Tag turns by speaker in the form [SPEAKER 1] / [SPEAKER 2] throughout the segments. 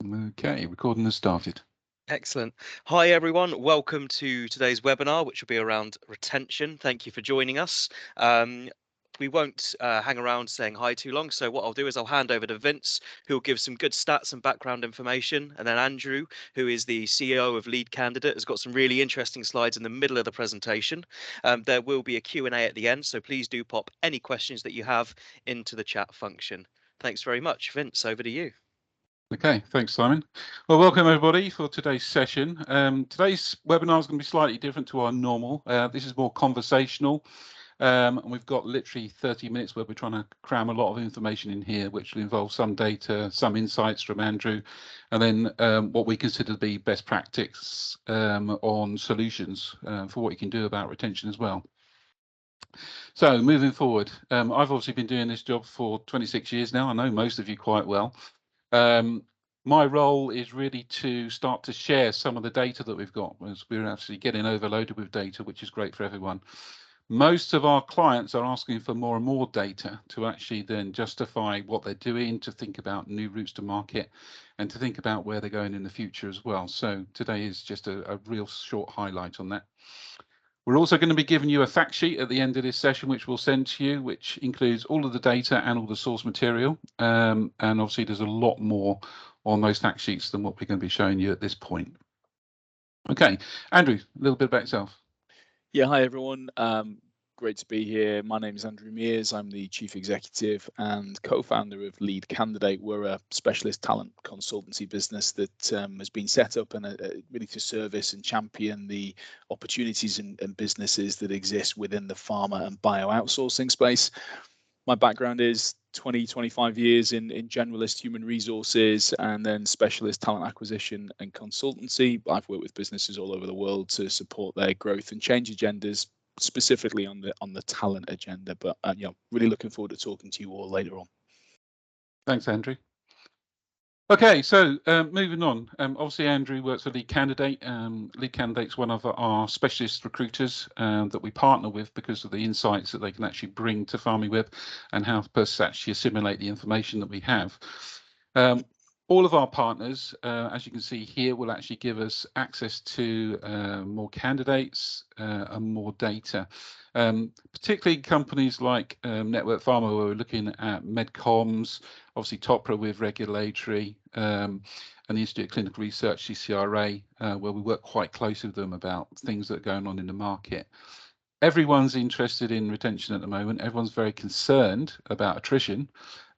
[SPEAKER 1] Okay, recording has started.
[SPEAKER 2] Excellent. Hi, everyone. Welcome to today's webinar, which will be around retention. Thank you for joining us. We won't hang around saying hi too long. So what I'll do is I'll hand over to Vince, who will give some good stats and background information. And then Andrew, who is the CEO of Lead Candidate, has got some really interesting slides in the middle of the presentation. There will be a Q&A at the end. So please do pop any questions that you have into the chat function. Thanks very much. Vince, over to you.
[SPEAKER 1] Okay, thanks, Simon. Well, welcome everybody for today's session. Today's webinar is going to be slightly different to our normal. This is more conversational, and we've got literally 30 minutes where we're trying to cram a lot of information in here, which will involve some data, some insights from Andrew, and then what we consider to be best practice on solutions for what you can do about retention as well. So moving forward, I've obviously been doing this job for 26 years now. I know most of you quite well. My role is really to start to share some of the data that we've got, as we're actually getting overloaded with data, which is great for everyone. Most of our clients are asking for more and more data to actually then justify what they're doing, to think about new routes to market, and to think about where they're going in the future as well. So today is just a real short highlight on that. We're also going to be giving you a fact sheet at the end of this session, which we'll send to you, which includes all of the data and all the source material. And obviously, there's a lot more on those fact sheets than what we're going to be showing you at this point. Okay, Andrew, a little bit about yourself.
[SPEAKER 3] Yeah, hi everyone. Great to be here. My name is Andrew Mears. I'm the Chief Executive and co-founder of Lead Candidate. We're a specialist talent consultancy business that has been set up and really to service and champion the opportunities and businesses that exist within the pharma and bio outsourcing space. My background is 25 years in generalist human resources and then specialist talent acquisition and consultancy. I've worked with businesses all over the world to support their growth and change agendas, specifically on the talent agenda. But really looking forward to talking to you all later on.
[SPEAKER 1] Thanks, Andrew. Okay, so moving on. Obviously, Andrew works for Lead Candidate. Lead Candidate's one of our specialist recruiters that we partner with because of the insights that they can actually bring to PharmiWeb and how us actually assimilate the information that we have. All of our partners, as you can see here, will actually give us access to more candidates and more data. Particularly companies like Network Pharma, where we're looking at Medcoms, obviously Topra with regulatory, and the Institute of Clinical Research, CCRA, where we work quite closely with them about things that are going on in the market. Everyone's interested in retention at the moment. Everyone's very concerned about attrition.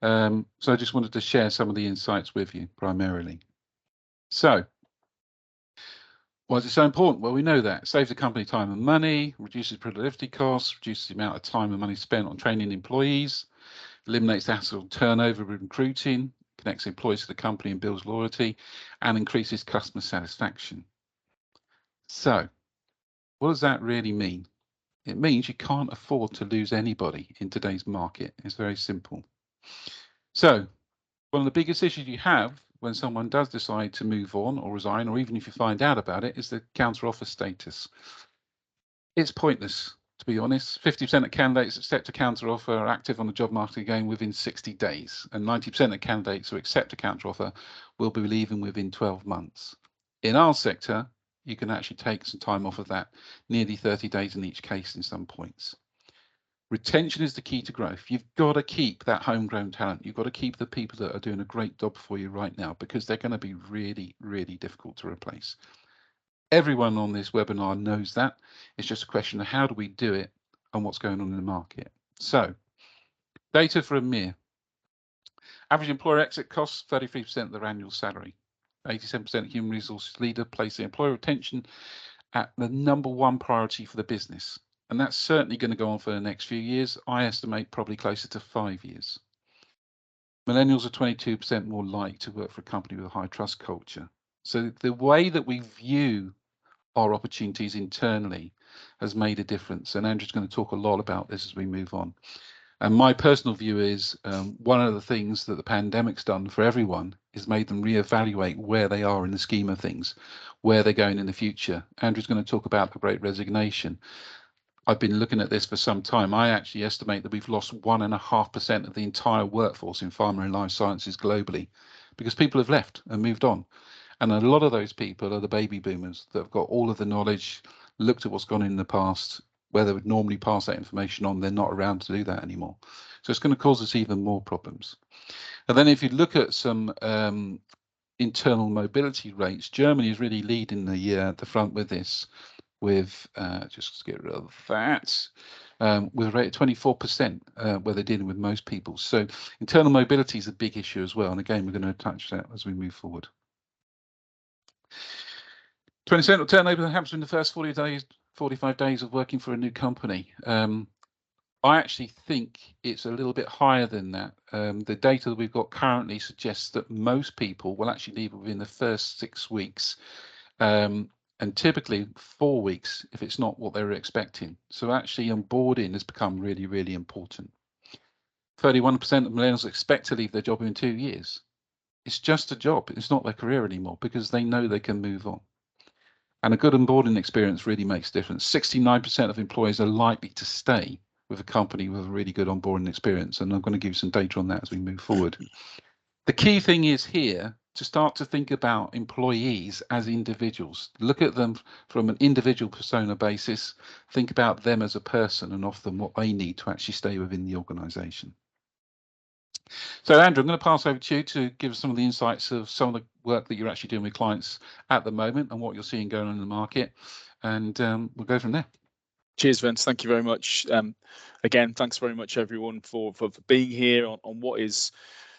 [SPEAKER 1] So I just wanted to share some of the insights with you primarily. So why is it so important? Well, we know that it saves the company time and money, reduces productivity costs, reduces the amount of time and money spent on training employees, eliminates the hassle of turnover with recruiting, connects employees to the company and builds loyalty, and increases customer satisfaction. So what does that really mean? It means you can't afford to lose anybody in today's market. It's very simple. So one of the biggest issues you have when someone does decide to move on or resign, or even if you find out about it, is the counteroffer status. It's pointless, to be honest. 50% of candidates accept a counteroffer are active on the job market again within 60 days, and 90% of candidates who accept a counteroffer will be leaving within 12 months. In our sector, you can actually take some time off of that, nearly 30 days in each case in some points. Retention is the key to growth. You've got to keep that homegrown talent. You've got to keep the people that are doing a great job for you right now, because they're going to be really, really difficult to replace. Everyone on this webinar knows that. It's just a question of how do we do it and what's going on in the market. So data for EMEA. Average employer exit costs 33% of their annual salary. 87% human resources leader place the employer retention at the #1 priority for the business. And that's certainly going to go on for the next few years. I estimate probably closer to 5 years. Millennials are 22% more likely to work for a company with a high trust culture. So the way that we view our opportunities internally has made a difference. And Andrew's going to talk a lot about this as we move on. And my personal view is one of the things that the pandemic's done for everyone is made them reevaluate where they are in the scheme of things, where they're going in the future. Andrew's going to talk about the Great Resignation. I've been looking at this for some time. I actually estimate that we've lost 1.5% of the entire workforce in pharma and life sciences globally because people have left and moved on. And a lot of those people are the baby boomers that have got all of the knowledge, looked at what's gone in the past, where they would normally pass that information on. They're not around to do that anymore. So it's going to cause us even more problems. And then if you look at some internal mobility rates, Germany is really leading the front with this, with just get rid of that, with a rate of 24%, where they're dealing with most people. So internal mobility is a big issue as well. And again, we're going to touch that as we move forward. 20% of turnover happens in the first 45 days of working for a new company. I actually think it's a little bit higher than that. The data that we've got currently suggests that most people will actually leave within the first 6 weeks, and typically 4 weeks if it's not what they were expecting. So actually onboarding has become really, really important. 31% of millennials expect to leave their job in 2 years. It's just a job. It's not their career anymore because they know they can move on. And a good onboarding experience really makes a difference. 69% of employees are likely to stay with a company with a really good onboarding experience. And I'm going to give you some data on that as we move forward. The key thing is here to start to think about employees as individuals. Look at them from an individual persona basis. Think about them as a person and offer them what they need to actually stay within the organization. So Andrew, I'm going to pass over to you to give us some of the insights of some of the work that you're actually doing with clients at the moment and what you're seeing going on in the market. And we'll go from there.
[SPEAKER 3] Cheers, Vince. Thank you very much. Again, thanks very much, everyone, for being here on what is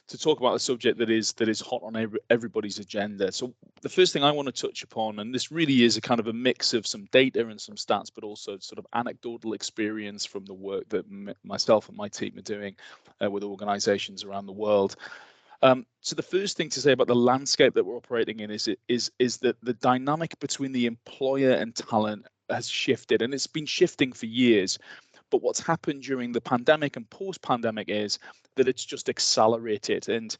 [SPEAKER 3] to talk about a subject that is hot on everybody's agenda. So the first thing I want to touch upon, and this really is a kind of a mix of some data and some stats, but also sort of anecdotal experience from the work that myself and my team are doing with organizations around the world. So the first thing to say about the landscape that we're operating in is that the dynamic between the employer and talent has shifted, and it's been shifting for years. But what's happened during the pandemic and post-pandemic is that it's just accelerated. And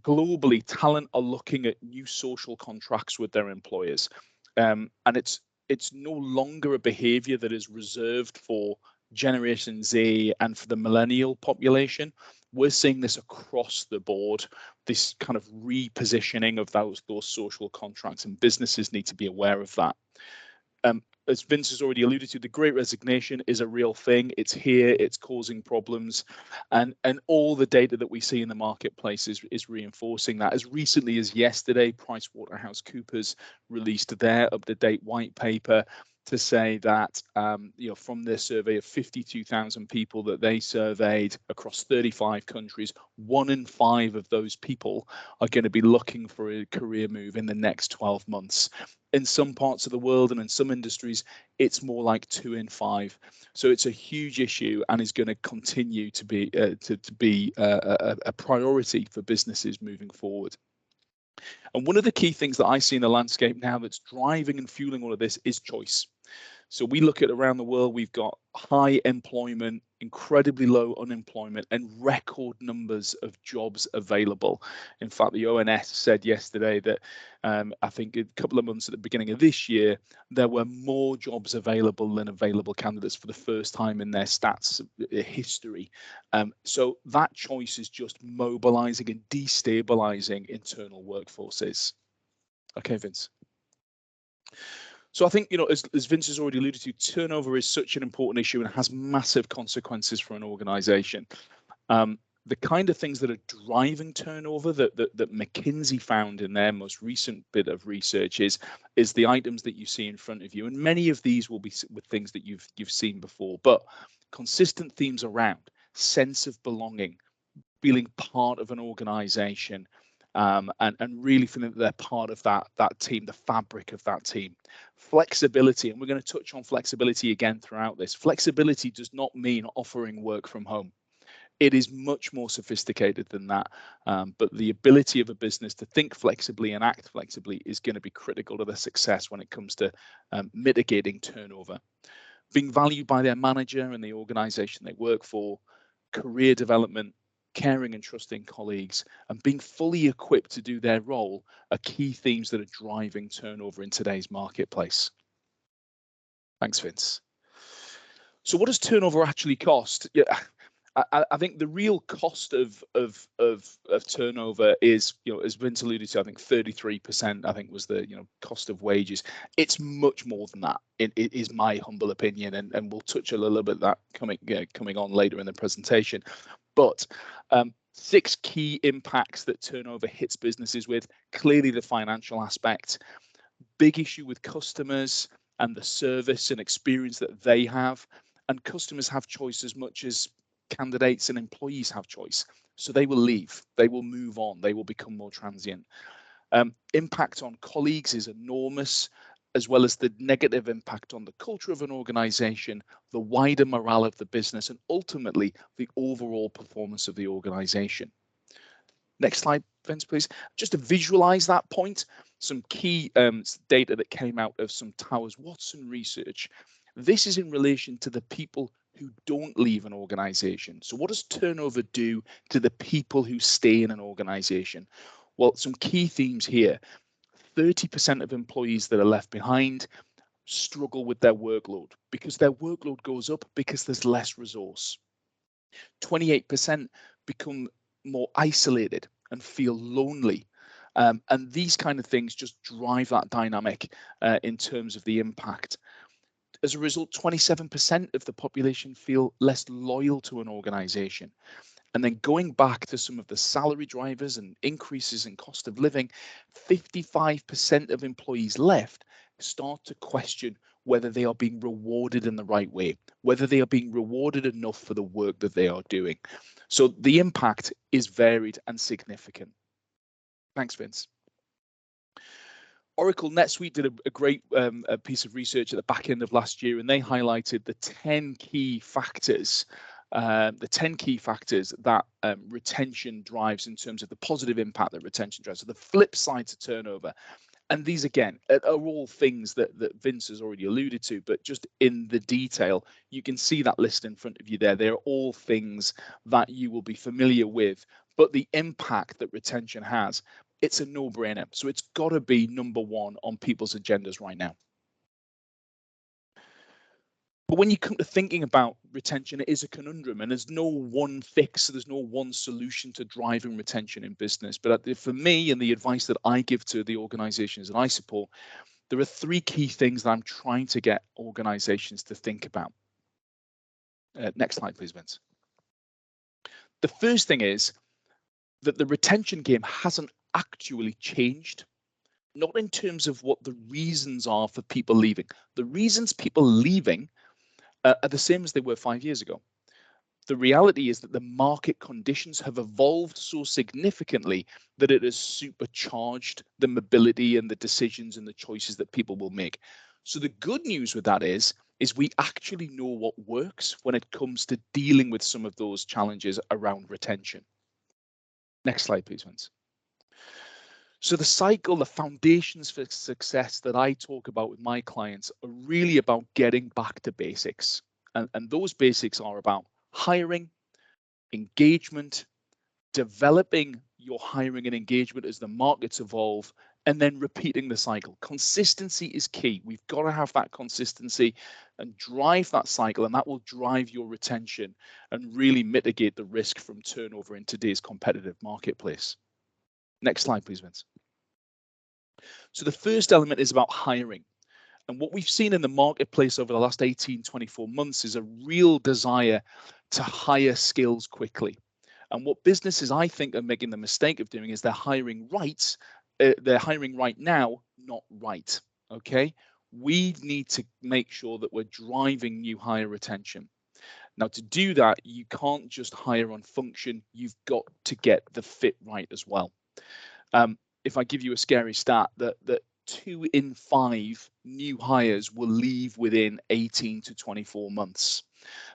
[SPEAKER 3] globally, talent are looking at new social contracts with their employers. And it's no longer a behavior that is reserved for Generation Z and for the millennial population. We're seeing this across the board, this kind of repositioning of those social contracts, and businesses need to be aware of that. As Vince has already alluded to, the Great Resignation is a real thing. It's here, it's causing problems, and all the data that we see in the marketplace is reinforcing that. As recently as yesterday, PricewaterhouseCoopers released their up-to-date white paper to say that from their survey of 52,000 people that they surveyed across 35 countries, 1 in 5 of those people are going to be looking for a career move in the next 12 months. In some parts of the world and in some industries, it's more like 2 in 5. So it's a huge issue and is going to continue to be a priority for businesses moving forward. And one of the key things that I see in the landscape now that's driving and fueling all of this is choice. So we look at around the world, we've got high employment, incredibly low unemployment, and record numbers of jobs available. In fact, the ONS said yesterday that I think a couple of months at the beginning of this year, there were more jobs available than available candidates for the first time in their stats history. So that choice is just mobilizing and destabilizing internal workforces. Okay, Vince. So I think, as Vince has already alluded to, turnover is such an important issue and has massive consequences for an organization. The kind of things that are driving turnover that McKinsey found in their most recent bit of research is the items that you see in front of you. And many of these will be with things that you've seen before, but consistent themes around sense of belonging, feeling part of an organization, and really feeling that they're part of that team, the fabric of that team. Flexibility, and we're going to touch on flexibility again throughout this. Flexibility does not mean offering work from home. It is much more sophisticated than that, but the ability of a business to think flexibly and act flexibly is going to be critical to their success when it comes to mitigating turnover. Being valued by their manager and the organization they work for, career development, caring and trusting colleagues, and being fully equipped to do their role are key themes that are driving turnover in today's marketplace. Thanks, Vince. So what does turnover actually cost? Yeah, I think the real cost of turnover is, as Vince alluded to, I think 33%, I think was the, cost of wages. It's much more than that. It is my humble opinion, and we'll touch a little bit of that coming on later in the presentation. But 6 key impacts that turnover hits businesses with. Clearly, the financial aspect, big issue with customers and the service and experience that they have. And customers have choice as much as candidates and employees have choice. So they will leave, they will move on, they will become more transient. Impact on colleagues is enormous, as well as the negative impact on the culture of an organization, the wider morale of the business, and ultimately the overall performance of the organization. Next slide, Vince, please. Just to visualize that point, some key data that came out of some Towers Watson research. This is in relation to the people who don't leave an organization. So what does turnover do to the people who stay in an organization? Well, some key themes here. 30% of employees that are left behind struggle with their workload because their workload goes up because there's less resource. 28% become more isolated and feel lonely. And these kind of things just drive that dynamic in terms of the impact. As a result, 27% of the population feel less loyal to an organization. And then going back to some of the salary drivers and increases in cost of living, 55% of employees left start to question whether they are being rewarded in the right way, whether they are being rewarded enough for the work that they are doing. So the impact is varied and significant. Thanks, Vince. Oracle NetSuite did a great piece of research at the back end of last year, and they highlighted the 10 key factors that retention drives in terms of the positive impact that retention drives. So the flip side to turnover. And these, again, are all things that Vince has already alluded to, but just in the detail, you can see that list in front of you there. They're all things that you will be familiar with, but the impact that retention has, it's a no-brainer. So it's got to be number one on people's agendas right now. But when you come to thinking about retention, it is a conundrum, and there's no one fix, there's no one solution to driving retention in business. But for me, and the advice that I give to the organizations that I support, there are 3 key things that I'm trying to get organizations to think about. Next slide, please, Vince. The first thing is that the retention game hasn't actually changed, not in terms of what the reasons are for people leaving. The reasons people leaving are the same as they were 5 years ago. The reality is that the market conditions have evolved so significantly that it has supercharged the mobility and the decisions and the choices that people will make. So the good news with that is we actually know what works when it comes to dealing with some of those challenges around retention. Next slide, please, Vince. So the cycle, the foundations for success that I talk about with my clients are really about getting back to basics. And those basics are about hiring, engagement, developing your hiring and engagement as the markets evolve, and then repeating the cycle. Consistency is key. We've got to have that consistency and drive that cycle, and that will drive your retention and really mitigate the risk from turnover in today's competitive marketplace. Next slide, please, Vince. So the first element is about hiring. And what we've seen in the marketplace over the last 18, 24 months is a real desire to hire skills quickly. And what businesses, I think, are making the mistake of doing is they're hiring right now, not right. Okay, we need to make sure that we're driving new hire retention. Now, to do that, you can't just hire on function. You've got to get the fit right as well. If I give you a scary stat, that 2 in 5 new hires will leave within 18 to 24 months.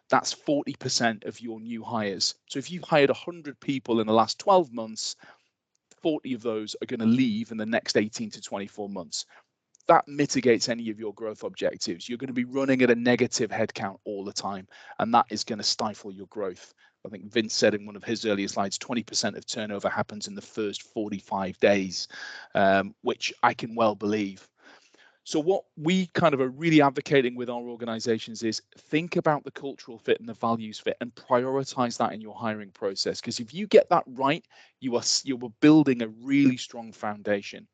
[SPEAKER 3] That's 40% of your new hires. So if you've hired 100 people in the last 12 months, 40 of those are going to leave in the next 18 to 24 months. That mitigates any of your growth objectives. You're going to be running at a negative headcount all the time, and that is going to stifle your growth. I think Vince said in one of his earlier slides, 20% of turnover happens in the first 45 days, which I can well believe. So what we kind of are really advocating with our organizations is think about the cultural fit and the values fit and prioritize that in your hiring process. Because if you get that right, you are building a really strong foundation.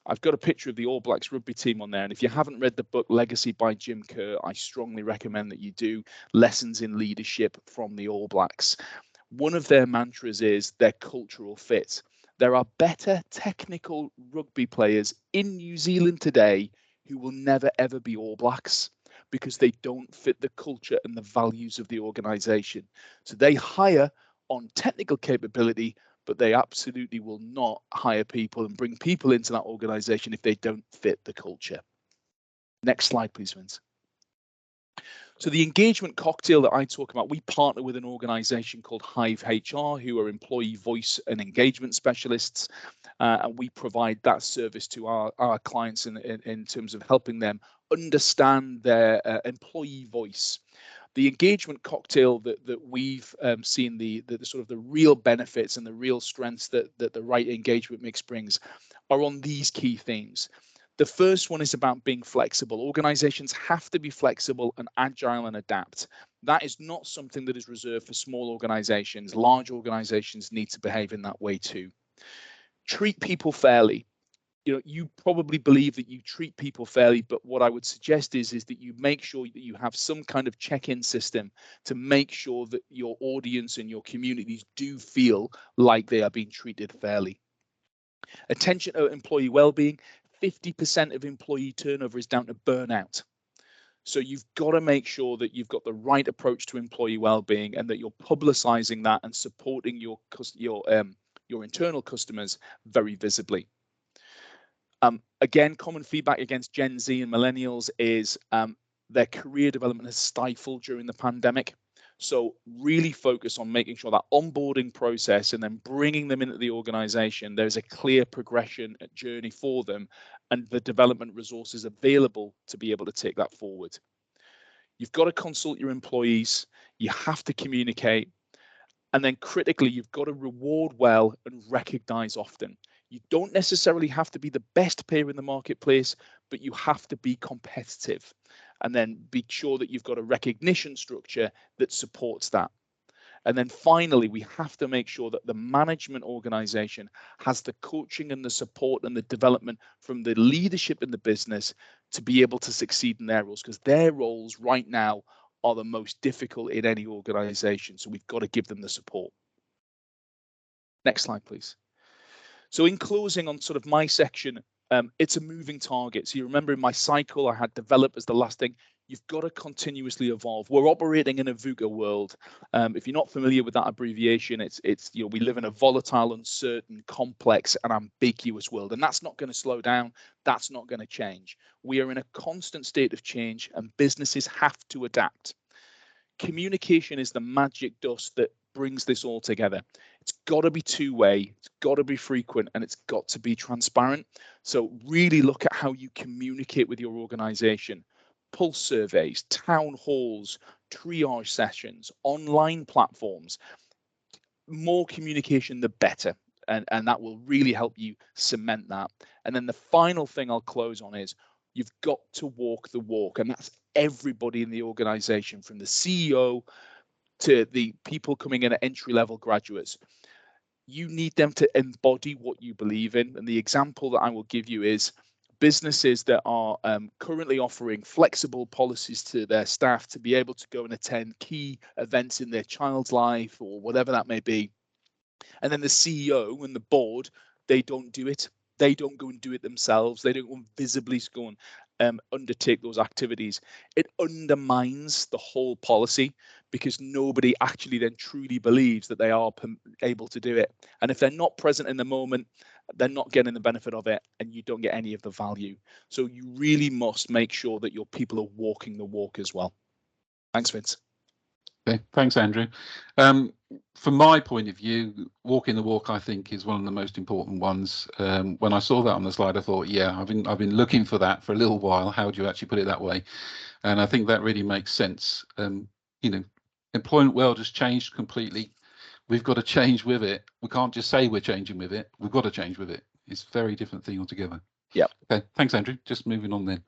[SPEAKER 3] I've got a picture of the All Blacks rugby team on there. And if you haven't read the book Legacy by Jim Kerr, I strongly recommend that you do. Lessons in Leadership from the All Blacks. One of their mantras is their cultural fit. There are better technical rugby players in New Zealand today who will never ever be All Blacks because they don't fit the culture and the values of the organization. So they hire on technical capability, but they absolutely will not hire people and bring people into that organization if they don't fit the culture. Next slide, please, Vince. So the engagement cocktail that I talk about, we partner with an organization called Hive HR, who are employee voice and engagement specialists, and we provide that service to our clients in terms of helping them understand their employee voice. The engagement cocktail that we've seen the sort of the real benefits and the real strengths that the right engagement mix brings are on these key themes. The first one is about being flexible. Organizations have to be flexible and agile and adapt. That is not something that is reserved for small organizations. Large organizations need to behave in that way too. Treat people fairly. You know, you probably believe that you treat people fairly, but what I would suggest is that you make sure that you have some kind of check-in system to make sure that your audience and your communities do feel like they are being treated fairly. Attention to employee well-being. 50% of employee turnover is down to burnout. So you've got to make sure that you've got the right approach to employee well-being and that you're publicizing that and supporting your internal customers very visibly. Again, common feedback against Gen Z and millennials is their career development has stifled during the pandemic. So really focus on making sure that onboarding process and then bringing them into the organization, there's a clear progression journey for them and the development resources available to be able to take that forward. You've got to consult your employees, you have to communicate, and then critically, you've got to reward well and recognize often. You don't necessarily have to be the best payer in the marketplace, but you have to be competitive. And then be sure that you've got a recognition structure that supports that. And then finally, we have to make sure that the management organization has the coaching and the support and the development from the leadership in the business to be able to succeed in their roles, because their roles right now are the most difficult in any organization. So we've got to give them the support. Next slide, please. So in closing on sort of my section, it's a moving target. So you remember in my cycle, I had develop as the last thing. You've got to continuously evolve. We're operating in a VUCA world. If you're not familiar with that abbreviation, it's you know, we live in a volatile, uncertain, complex, and ambiguous world, and that's not going to slow down. That's not going to change. We are in a constant state of change, and businesses have to adapt. Communication is the magic dust that brings this all together. It's got to be two-way, it's got to be frequent, and it's got to be transparent. So really look at how you communicate with your organization. Pulse surveys, town halls, triage sessions, online platforms. More communication, the better. And that will really help you cement that. And then the final thing I'll close on is you've got to walk the walk. And that's everybody in the organization, from the CEO to the people coming in at entry-level graduates. You need them to embody what you believe in. And the example that I will give you is businesses that are currently offering flexible policies to their staff to be able to go and attend key events in their child's life or whatever that may be. And then the CEO and the board, they don't do it. They don't go and do it themselves. They don't visibly go and undertake those activities. It undermines the whole policy because nobody actually then truly believes that they are able to do it. And if they're not present in the moment, they're not getting the benefit of it and you don't get any of the value. So you really must make sure that your people are walking the walk as well. Thanks, Vince.
[SPEAKER 1] Okay, thanks, Andrew. From my point of view, walking the walk, I think, is one of the most important ones. When I saw that on the slide, I thought, yeah, I've been looking for that for a little while. How do you actually put it that way? And I think that really makes sense. You know, employment world has changed completely. We've got to change with it. We can't just say we're changing with it. We've got to change with it. It's a very different thing altogether.
[SPEAKER 3] Yeah.
[SPEAKER 1] Okay, thanks, Andrew. Just moving on then.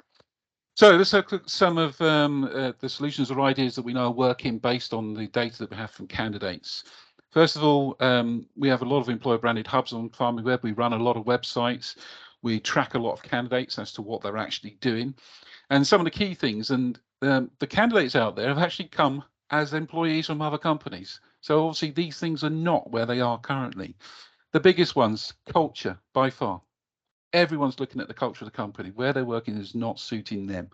[SPEAKER 1] So let's look at some of the solutions or ideas that we know are working based on the data that we have from candidates. First of all, we have a lot of employer branded hubs on PharmiWeb. We run a lot of websites. We track a lot of candidates as to what they're actually doing. And some of the key things, and the candidates out there have actually come as employees from other companies. So obviously these things are not where they are currently. The biggest ones, culture by far. Everyone's looking at the culture of the company. Where they're working is not suiting them.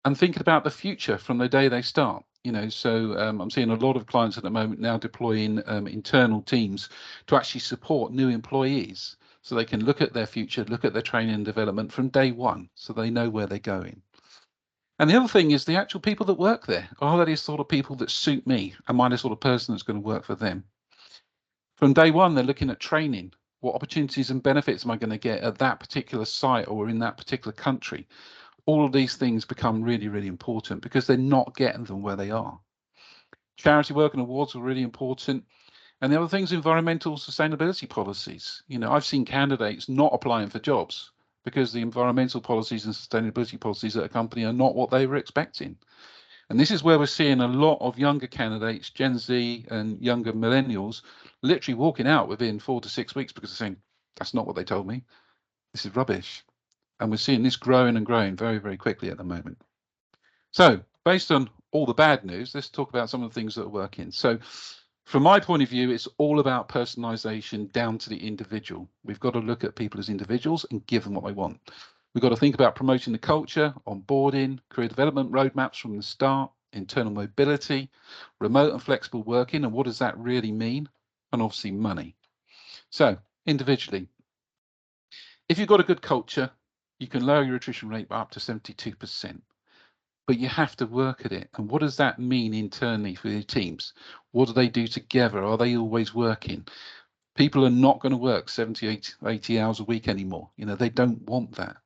[SPEAKER 1] And thinking about the future from the day they start. So I'm seeing a lot of clients at the moment now deploying internal teams to actually support new employees so they can look at their future, look at their training and development from day one so they know where they're going. And the other thing is the actual people that work there. Are they the sort of people that suit me? Am I the sort of person that's going to work for them? From day one, they're looking at training. What opportunities and benefits am I going to get at that particular site or in that particular country? All of these things become really, really important because they're not getting them where they are. Charity work and awards are really important. And the other things, environmental sustainability policies. I've seen candidates not applying for jobs because the environmental policies and sustainability policies at a company are not what they were expecting. And this is where we're seeing a lot of younger candidates, Gen Z and younger millennials, literally walking out within 4 to 6 weeks because they're saying, that's not what they told me. This is rubbish. And we're seeing this growing and growing very, very quickly at the moment. So based on all the bad news, let's talk about some of the things that are working. So from my point of view, it's all about personalization down to the individual. We've got to look at people as individuals and give them what they want. We've got to think about promoting the culture, onboarding, career development roadmaps from the start, internal mobility, remote and flexible working, and what does that really mean? And obviously money. So individually, if you've got a good culture, you can lower your attrition rate by up to 72%. But you have to work at it. And what does that mean internally for your teams? What do they do together? Are they always working? People are not going to work 70, 80 hours a week anymore. They don't want that.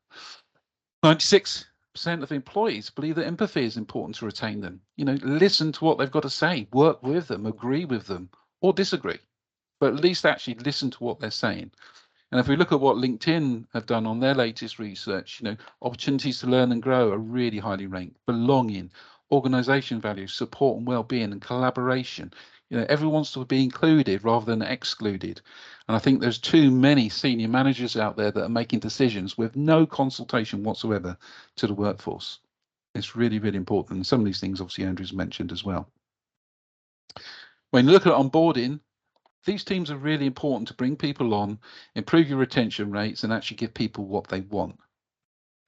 [SPEAKER 1] 96% of employees believe that empathy is important to retain them. Listen to what they've got to say, work with them, agree with them, or disagree, but at least actually listen to what they're saying. And if we look at what LinkedIn have done on their latest research, opportunities to learn and grow are really highly ranked. Belonging, organization values, support and well-being, and collaboration. Everyone wants to be included rather than excluded. And I think there's too many senior managers out there that are making decisions with no consultation whatsoever to the workforce. It's really, really important. And some of these things, obviously, Andrew's mentioned as well. When you look at onboarding, these teams are really important to bring people on, improve your retention rates, and actually give people what they want.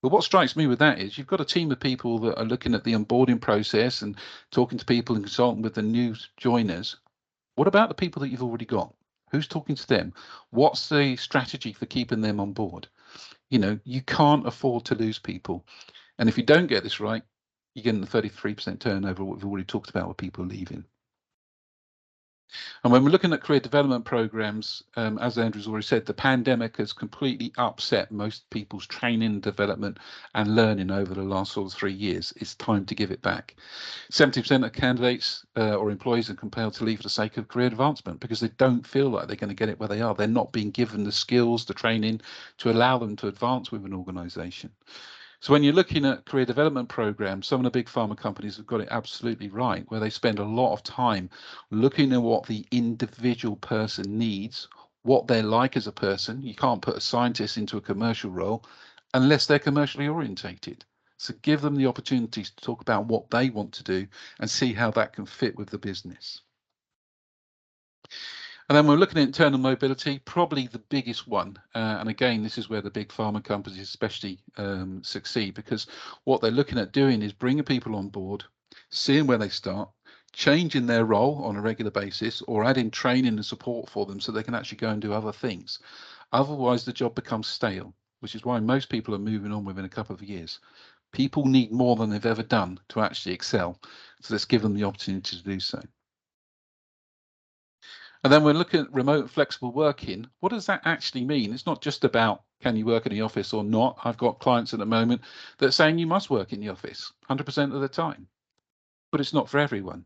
[SPEAKER 1] But what strikes me with that is you've got a team of people that are looking at the onboarding process and talking to people and consulting with the new joiners. What about the people that you've already got? Who's talking to them? What's the strategy for keeping them on board? You can't afford to lose people. And if you don't get this right, you're getting the 33% turnover, what we've already talked about with people leaving. And when we're looking at career development programs, as Andrew's already said, the pandemic has completely upset most people's training, development and learning over the last sort of 3 years. It's time to give it back. 70% of candidates or employees are compelled to leave for the sake of career advancement because they don't feel like they're going to get it where they are. They're not being given the skills, the training to allow them to advance with an organization. So when you're looking at career development programs, some of the big pharma companies have got it absolutely right, where they spend a lot of time looking at what the individual person needs, what they're like as a person. You can't put a scientist into a commercial role unless they're commercially orientated. So give them the opportunities to talk about what they want to do and see how that can fit with the business. And then we're looking at internal mobility, probably the biggest one. And again, this is where the big pharma companies especially succeed, because what they're looking at doing is bringing people on board, seeing where they start, changing their role on a regular basis, or adding training and support for them so they can actually go and do other things. Otherwise, the job becomes stale, which is why most people are moving on within a couple of years. People need more than they've ever done to actually excel. So let's give them the opportunity to do so. And then we're looking at remote flexible working. What does that actually mean? It's not just about can you work in the office or not. I've got clients at the moment that are saying you must work in the office 100% of the time, but it's not for everyone.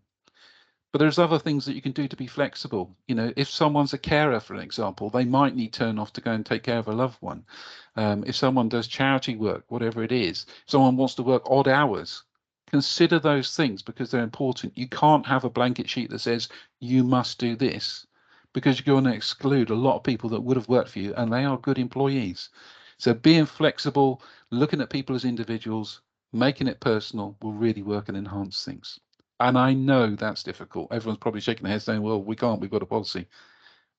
[SPEAKER 1] But there's other things that you can do to be flexible. You know, if someone's a carer, for an example, they might need turn off to go and take care of a loved one. If someone does charity work, whatever it is, someone wants to work odd hours, consider those things because they're important. You can't have a blanket sheet that says you must do this, because you're going to exclude a lot of people that would have worked for you, and they are good employees. So being flexible, looking at people as individuals, making it personal will really work and enhance things. And I know that's difficult. Everyone's probably shaking their head saying, well, we can't, we've got a policy.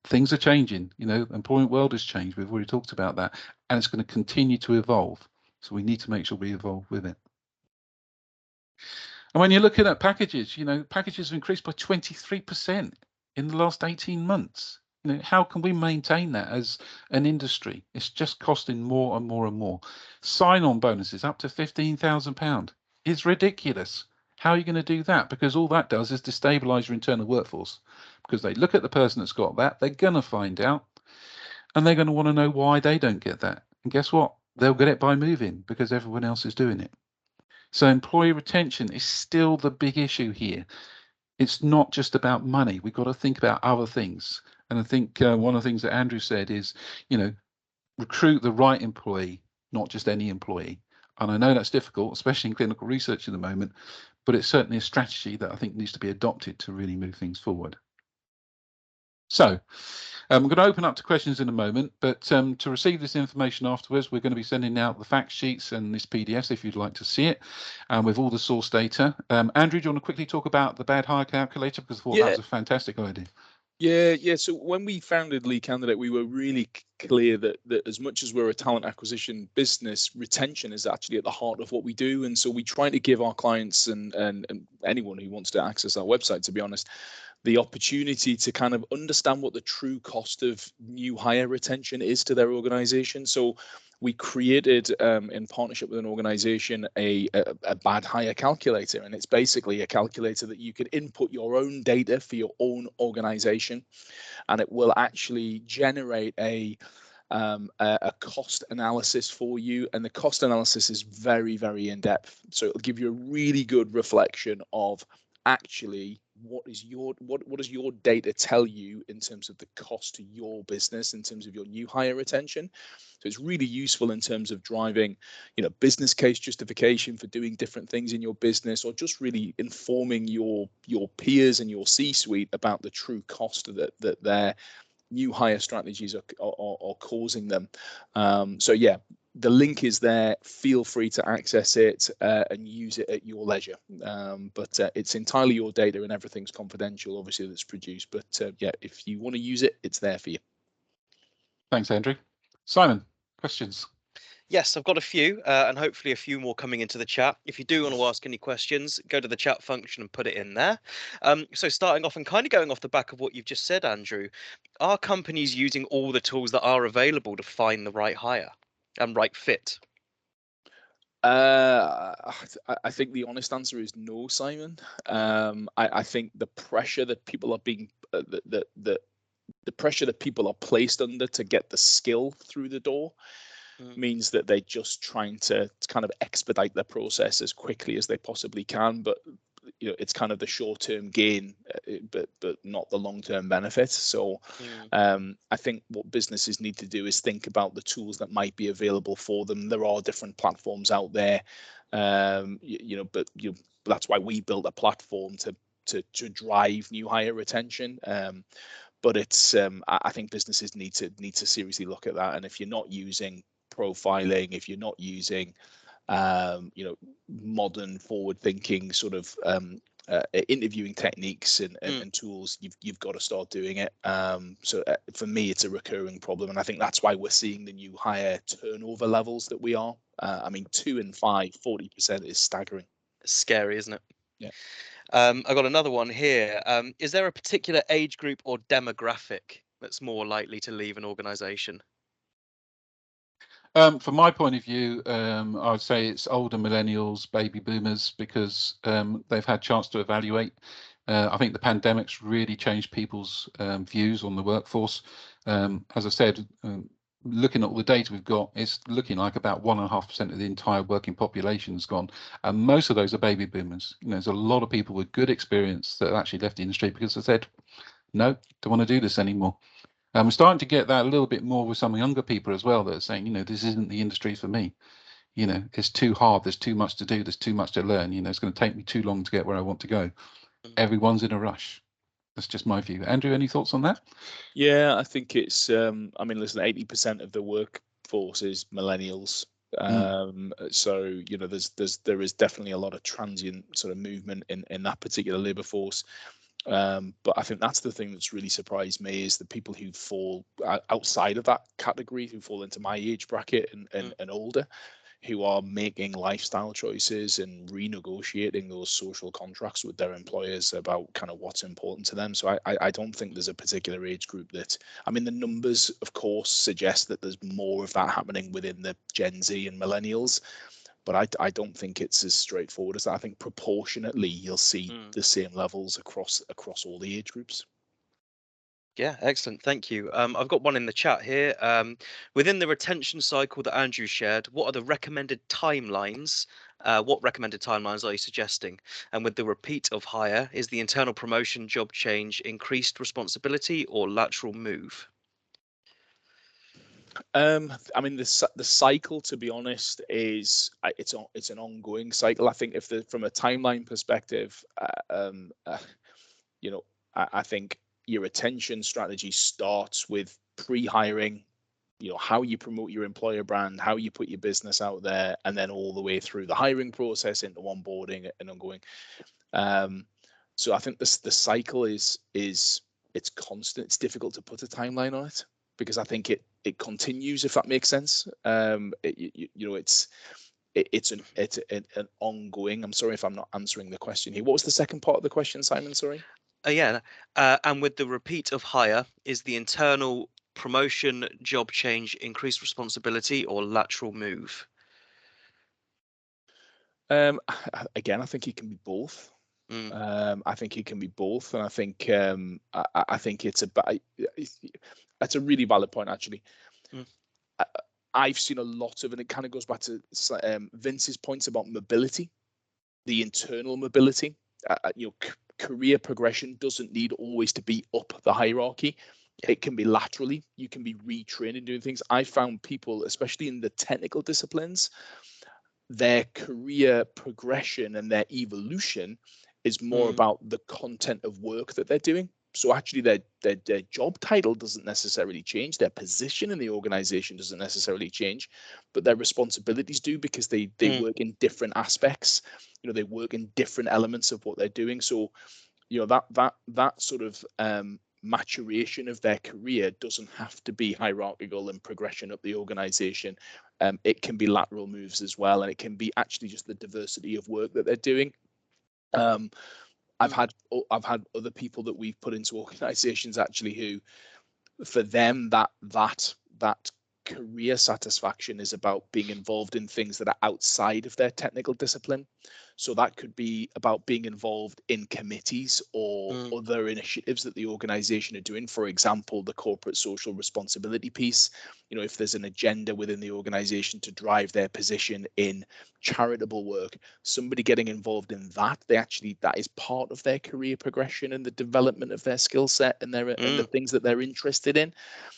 [SPEAKER 1] Things are changing, you know, the employment world has changed. We've already talked about that, and it's going to continue to evolve. So we need to make sure we evolve with it. And when you're looking at packages, you know, packages have increased by 23% in the last 18 months. You know, how can we maintain that as an industry? It's just costing more and more and more. Sign-on bonuses up to £15,000 is ridiculous. How are you going to do that? Because all that does is destabilize your internal workforce, because they look at the person that's got that, they're going to find out, and they're going to want to know why they don't get that. And guess what? They'll get it by moving because everyone else is doing it. So employee retention is still the big issue here. It's not just about money. We've got to think about other things. And I think one of the things that Andrew said is, you know, recruit the right employee, not just any employee. And I know that's difficult, especially in clinical research at the moment, but it's certainly a strategy that I think needs to be adopted to really move things forward. So I'm going to open up to questions in a moment, but to receive this information afterwards, we're going to be sending out the fact sheets and this PDF if you'd like to see it, with all the source data. Andrew, do you want to quickly talk about the bad hire calculator? Because I thought that was a fantastic idea.
[SPEAKER 3] Yeah. So when we founded Lead Candidate, we were really clear that as much as we're a talent acquisition business, retention is actually at the heart of what we do. And so we try to give our clients and anyone who wants to access our website, to be honest, the opportunity to kind of understand what the true cost of new hire retention is to their organization. So we created, in partnership with an organization, a bad hire calculator. And it's basically a calculator that you could input your own data for your own organization, and it will actually generate a cost analysis for you. And the cost analysis is very, very in depth. So it'll give you a really good reflection of actually what does your data tell you in terms of the cost to your business, in terms of your new hire retention. So it's really useful in terms of driving, you know, business case justification for doing different things in your business, or just really informing your peers and your C-suite about the true cost that their new hire strategies are causing them. So yeah, the link is there. Feel free to access it and use it at your leisure. But it's entirely your data and everything's confidential, obviously, that's produced. But yeah, if you want to use it, it's there for you.
[SPEAKER 1] Thanks, Andrew. Simon, questions?
[SPEAKER 2] Yes, I've got a few, and hopefully a few more coming into the chat. If you do want to ask any questions, go to the chat function and put it in there. So starting off and kind of going off the back of what you've just said, Andrew, are companies using all the tools that are available to find the right hire and right fit?
[SPEAKER 3] I think the honest answer is no, Simon. I think the pressure that people are being the pressure that people are placed under to get the skill through the door means that they're just trying to kind of expedite the process as quickly as they possibly can. But you know, it's kind of the short-term gain, but not the long-term benefit. So I think what businesses need to do is think about the tools that might be available for them. There are different platforms out there, but that's why we built a platform to drive new hire retention. But it's I think businesses need to seriously look at that. And if you're not using profiling, if you're not using modern forward-thinking sort of interviewing techniques and tools, you've got to start doing it. So for me, it's a recurring problem, and I think that's why we're seeing the new hire turnover levels that we are. I mean, 2 in 5, 40% is staggering.
[SPEAKER 2] It's scary, isn't it?
[SPEAKER 3] Yeah.
[SPEAKER 2] I've got another one here. Is there a particular age group or demographic that's more likely to leave an organization?
[SPEAKER 1] From my point of view, I would say it's older millennials, baby boomers, because they've had a chance to evaluate. I think the pandemic's really changed people's views on the workforce. As I said, looking at all the data we've got, it's looking like about 1.5% of the entire working population has gone, and most of those are baby boomers. There's a lot of people with good experience that actually left the industry because they said, no, don't want to do this anymore. And we're starting to get that a little bit more with some younger people as well that are saying, this isn't the industry for me. It's too hard. There's too much to do. There's too much to learn. It's going to take me too long to get where I want to go. Everyone's in a rush. That's just my view. Andrew, any thoughts on that?
[SPEAKER 3] Yeah, I think it's. I mean, listen, 80% of the workforce is millennials. So there is definitely a lot of transient sort of movement in that particular labour force. But I think that's the thing that's really surprised me is the people who fall outside of that category, who fall into my age bracket and older, who are making lifestyle choices and renegotiating those social contracts with their employers about kind of what's important to them. So I don't think there's a particular age group that, I mean, the numbers, of course, suggest that there's more of that happening within the Gen Z and millennials. But I don't think it's as straightforward as that. I think proportionately you'll see the same levels across all the age groups.
[SPEAKER 2] Yeah, excellent. Thank you. I've got one in the chat here. Within the retention cycle that Andrew shared, what are the recommended timelines? What recommended timelines are you suggesting? And with the repeat of hire, is the internal promotion, job change, increased responsibility, or lateral move?
[SPEAKER 3] I mean, the cycle, to be honest, is it's an ongoing cycle. I think from a timeline perspective, I think your retention strategy starts with pre-hiring, how you promote your employer brand, how you put your business out there, and then all the way through the hiring process into onboarding and ongoing. So I think the cycle is it's constant. It's difficult to put a timeline on it because I think it continues, if that makes sense. It's an ongoing. I'm sorry if I'm not answering the question here. What was the second part of the question, Simon? Sorry.
[SPEAKER 2] And with the repeat of hire, is the internal promotion, job change, increased responsibility, or lateral move?
[SPEAKER 3] Again, I think it can be both. I think it can be both, and I think I think it's that's a really valid point, actually. I've seen a lot of, and it kind of goes back to Vince's points about mobility, the internal mobility. Career progression doesn't need always to be up the hierarchy. It can be laterally. You can be retrained and doing things. I found people, especially in the technical disciplines, their career progression and their evolution is more about the content of work that they're doing. So actually their job title doesn't necessarily change, their position in the organization doesn't necessarily change, but their responsibilities do, because they work in different aspects. They work in different elements of what they're doing. So that sort of maturation of their career doesn't have to be hierarchical and progression up the organization. It can be lateral moves as well, and it can be actually just the diversity of work that they're doing. I've had other people that we've put into organizations actually who, for them, that career satisfaction is about being involved in things that are outside of their technical discipline. So that could be about being involved in committees or other initiatives that the organization are doing. For example, the corporate social responsibility piece. If there's an agenda within the organization to drive their position in charitable work, somebody getting involved in that, that is part of their career progression and the development of their skill set and the things that they're interested in.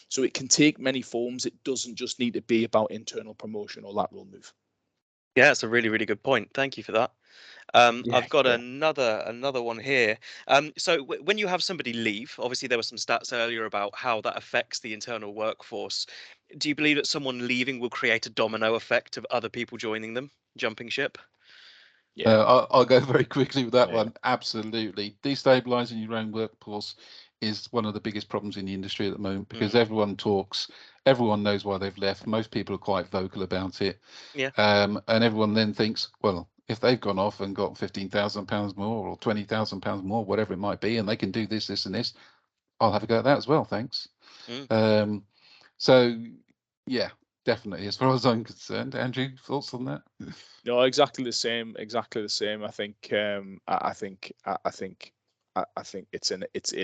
[SPEAKER 3] So it can take many forms. It doesn't just need to be about internal promotion or lateral move.
[SPEAKER 2] Yeah, that's a really, really good point. Thank you for that. I've got another one here. So when you have somebody leave, obviously there were some stats earlier about how that affects the internal workforce. Do you believe that someone leaving will create a domino effect of other people joining them, jumping ship?
[SPEAKER 3] Yeah,
[SPEAKER 1] I'll go very quickly with that one. Absolutely. Destabilizing your own workforce is one of the biggest problems in the industry at the moment, because everyone talks, everyone knows why they've left. Most people are quite vocal about it.
[SPEAKER 2] Yeah.
[SPEAKER 1] And everyone then thinks, well, if they've gone off and got £15,000 more or £20,000 more, whatever it might be, and they can do this, this, and this, I'll have a go at that as well. Thanks. So, yeah, definitely. As far as I'm concerned, Andrew, thoughts on that?
[SPEAKER 3] No, exactly the same. Exactly the same. I think it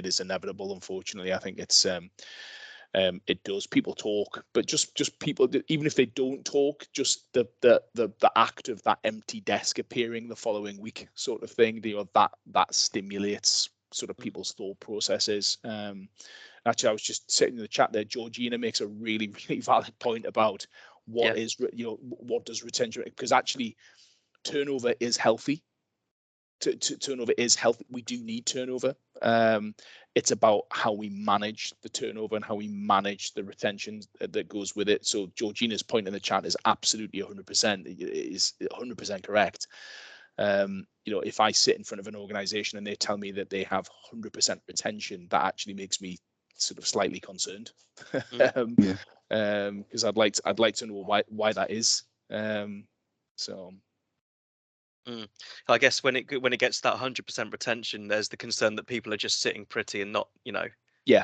[SPEAKER 3] is inevitable. Unfortunately, I think it's It does. People talk, but just people, even if they don't talk, just the act of that empty desk appearing the following week, sort of thing. That stimulates sort of people's thought processes. Actually, I was just sitting in the chat there. Georgina makes a really valid point about what is, what does retention, because actually turnover is healthy. Turnover is healthy. We do need turnover. It's about how we manage the turnover and how we manage the retention that goes with it. So Georgina's point in the chat is absolutely 100%. Is 100% correct. If I sit in front of an organization and they tell me that they have 100% retention, that actually makes me sort of slightly concerned. Because I'd like to know why that is.
[SPEAKER 2] I guess when it gets to that 100% retention, there's the concern that people are just sitting pretty and not,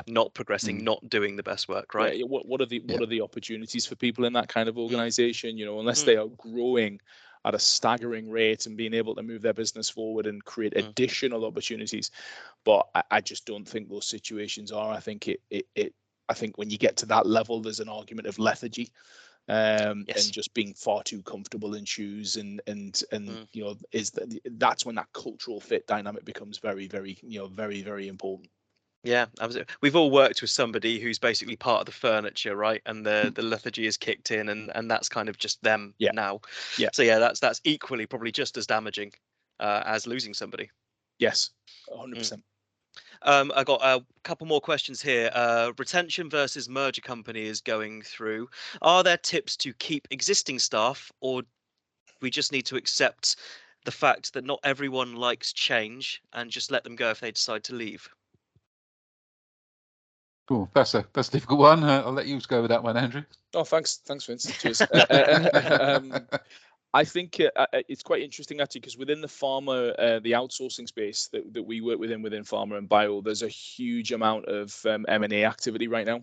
[SPEAKER 2] not progressing, not doing the best work, right?
[SPEAKER 3] Yeah. What are the opportunities for people in that kind of organization? Unless they are growing at a staggering rate and being able to move their business forward and create additional opportunities. But I just don't think those situations are. I think I think when you get to that level, there's an argument of lethargy. And just being far too comfortable in shoes, and that's when that cultural fit dynamic becomes very, very, very, very important.
[SPEAKER 2] Yeah, absolutely. We've all worked with somebody who's basically part of the furniture, right? And the lethargy is kicked in, and that's kind of just them now.
[SPEAKER 3] Yeah.
[SPEAKER 2] So yeah, that's equally probably just as damaging as losing somebody.
[SPEAKER 3] Yes, 100%.
[SPEAKER 2] I got a couple more questions here. Retention versus merger company is going through. Are there tips to keep existing staff, or we just need to accept the fact that not everyone likes change and just let them go if they decide to leave?
[SPEAKER 1] Cool. That's a difficult one. I'll let you go with that one, Andrew.
[SPEAKER 3] Oh, thanks, Vince. Cheers. I think it's quite interesting actually, because within the pharma, the outsourcing space that we work within pharma and bio, there's a huge amount of M&A activity right now,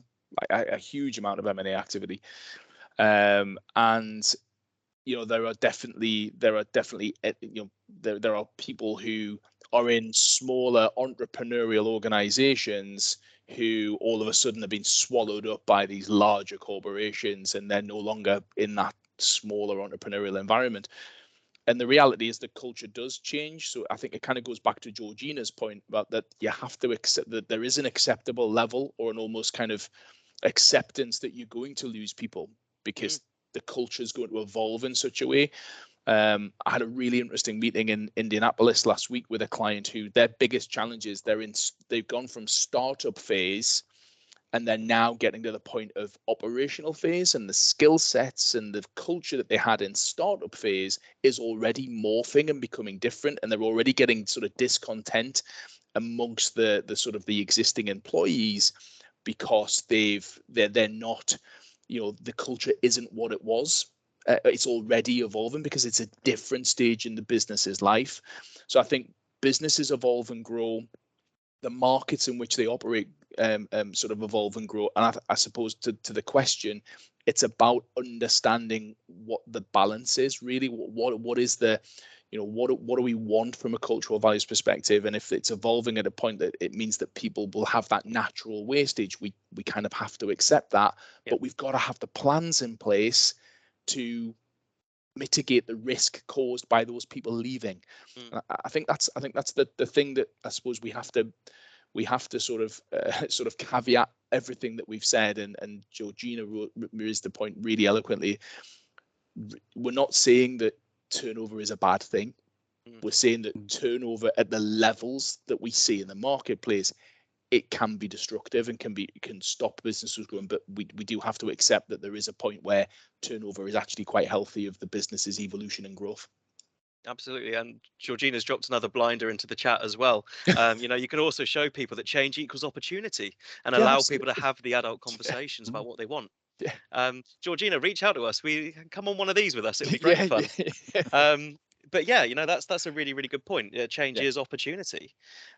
[SPEAKER 3] a huge amount of M&A activity, and there are definitely there are people who are in smaller entrepreneurial organizations who all of a sudden have been swallowed up by these larger corporations, and they're no longer in that smaller entrepreneurial environment. And the reality is that culture does change. So I think it kind of goes back to Georgina's point about that you have to accept that there is an acceptable level, or an almost kind of acceptance that you're going to lose people, because the culture is going to evolve in such a way. I had a really interesting meeting in Indianapolis last week with a client who their biggest challenge is they've gone from startup phase, and they're now getting to the point of operational phase, and the skill sets and the culture that they had in startup phase is already morphing and becoming different, and they're already getting sort of discontent amongst the sort of the existing employees, because they're not, the culture isn't what it was. It's already evolving because it's a different stage in the business's life. So I think businesses evolve and grow. The markets in which they operate sort of evolve and grow. And I suppose to the question, it's about understanding what the balance is really. What is the, what do we want from a cultural values perspective? And if it's evolving at a point that it means that people will have that natural wastage, we kind of have to accept that. But we've got to have the plans in place to mitigate the risk caused by those people leaving. I think that's the thing that I suppose we have to sort of caveat everything that we've said, and Georgina raised the point really eloquently. We're not saying that turnover is a bad thing. We're saying that turnover at the levels that we see in the marketplace, it can be destructive and can stop businesses growing, but we do have to accept that there is a point where turnover is actually quite healthy of the business's evolution and growth.
[SPEAKER 2] Absolutely. And Georgina's dropped another blinder into the chat as well. You can also show people that change equals opportunity, and allow people to have the adult conversations about what they want. Georgina, reach out to us. We come on one of these with us. It'd be great fun. But yeah, that's a really, really good point. Change is opportunity.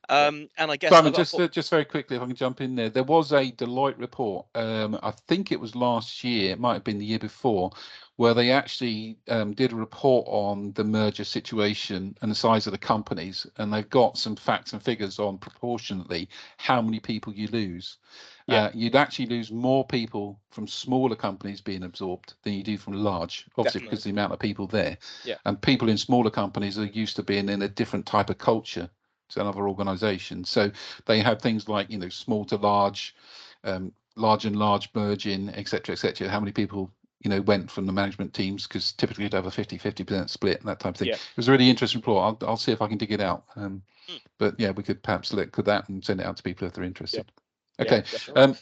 [SPEAKER 2] And I guess
[SPEAKER 1] Simon, just very quickly, if I can jump in there, there was a Deloitte report. I think it was last year, it might have been the year before, where they actually did a report on the merger situation and the size of the companies, and they've got some facts and figures on proportionately how many people you lose.
[SPEAKER 3] Yeah.
[SPEAKER 1] You'd actually lose more people from smaller companies being absorbed than you do from large, obviously
[SPEAKER 3] Definitely.
[SPEAKER 1] because of the amount of people there.
[SPEAKER 3] Yeah.
[SPEAKER 1] And people in smaller companies are used to being in a different type of culture to another organization. So they have things like, you know, small to large, large and large merging, et cetera, how many people, you know, went from the management teams, because typically you'd have a 50% split and that type of thing.
[SPEAKER 3] Yeah.
[SPEAKER 1] It was a really interesting report. I'll see if I can dig it out.
[SPEAKER 2] Mm.
[SPEAKER 1] But yeah, we could perhaps look at that and send it out to people if they're interested.
[SPEAKER 3] Yeah,
[SPEAKER 1] Okay.
[SPEAKER 3] definitely.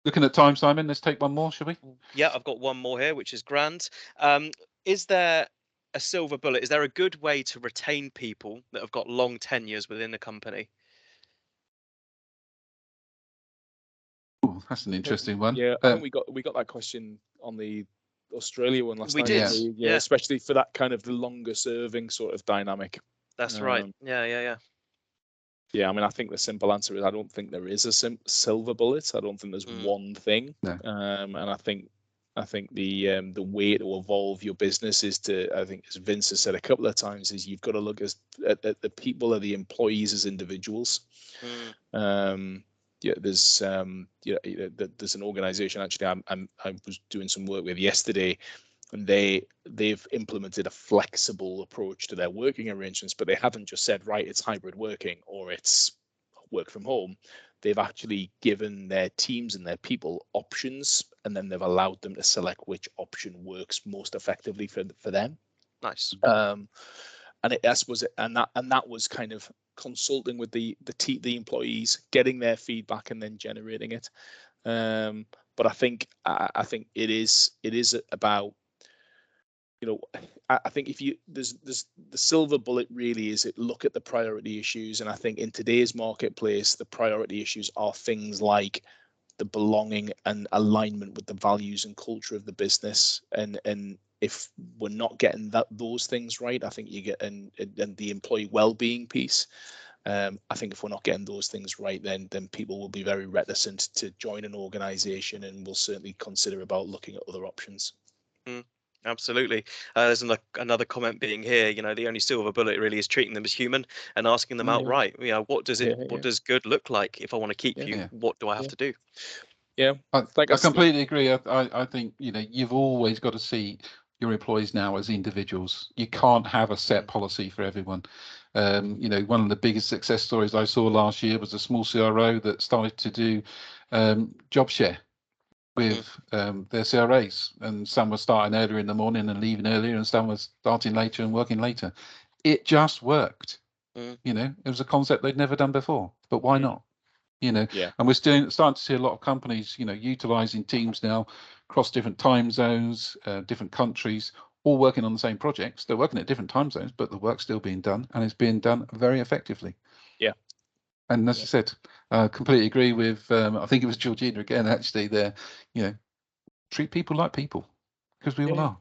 [SPEAKER 1] Looking at time, Simon, let's take one more, shall we?
[SPEAKER 2] Yeah, I've got one more here, which is grand. Is there a silver bullet? Is there a good way to retain people that have got long tenures within the company?
[SPEAKER 1] Ooh, that's an interesting one.
[SPEAKER 3] Yeah, I think we got that question on the Australia one last
[SPEAKER 2] We
[SPEAKER 3] night.
[SPEAKER 2] did.
[SPEAKER 3] Yeah, especially for that kind of the longer serving sort of dynamic.
[SPEAKER 2] That's right. Yeah.
[SPEAKER 3] Yeah, I mean, I think the simple answer is I don't think there is a silver bullet. I don't think there's one thing.
[SPEAKER 1] No.
[SPEAKER 3] And I think the way to evolve your business is to, I think, as Vince has said a couple of times, is you've got to look at the people, or the employees, as individuals. Yeah, there's there's an organization actually I was doing some work with yesterday, and they've implemented a flexible approach to their working arrangements, but they haven't just said, right, it's hybrid working or it's work from home. They've actually given their teams and their people options, and then they've allowed them to select which option works most effectively for them.
[SPEAKER 2] Nice.
[SPEAKER 3] And that was kind of consulting with the employees, getting their feedback, and then generating it. But I think it is about, you know, I think if you there's the silver bullet really is it look at the priority issues, and I think in today's marketplace the priority issues are things like the belonging and alignment with the values and culture of the business, and if we're not getting those things right, I think you get and the employee well-being piece. I think if we're not getting those things right, then people will be very reticent to join an organization, and will certainly consider about looking at other options.
[SPEAKER 2] Absolutely. There's another comment being here. You know, the only silver bullet really is treating them as human and asking them outright. You know, what does good look like? If I want to keep you, what do I have to do?
[SPEAKER 3] Yeah,
[SPEAKER 1] I completely agree. I think, you know, you've always got to see your employees now as individuals. You can't have a set policy for everyone. You know, one of the biggest success stories I saw last year was a small CRO that started to do job share with their CRAs, and some were starting earlier in the morning and leaving earlier, and some was starting later and working later. It just worked. You know, it was a concept they'd never done before, but why not? You know, and we're starting to see a lot of companies, you know, utilizing teams now across different time zones, different countries, all working on the same projects. They're working at different time zones, but the work's still being done, and it's being done very effectively.
[SPEAKER 3] Yeah.
[SPEAKER 1] And as I said, completely agree with, I think it was Georgina again, actually, there, you know, treat people like people, because we all are.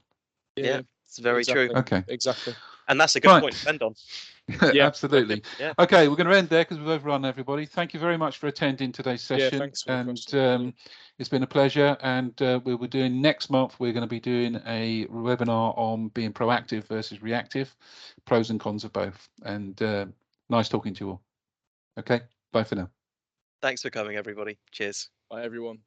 [SPEAKER 2] Yeah, it's very true.
[SPEAKER 1] Okay.
[SPEAKER 3] Exactly.
[SPEAKER 2] And that's a good point to end on.
[SPEAKER 1] Absolutely. Okay, we're going to end there because we've overrun everybody. Thank you very much for attending today's session.
[SPEAKER 3] Thanks for
[SPEAKER 1] and it's been a pleasure. And we were doing next month, we're going to be doing a webinar on being proactive versus reactive, pros and cons of both. And nice talking to you all. Okay, bye for now.
[SPEAKER 2] Thanks for coming, everybody. Cheers.
[SPEAKER 3] Bye, everyone.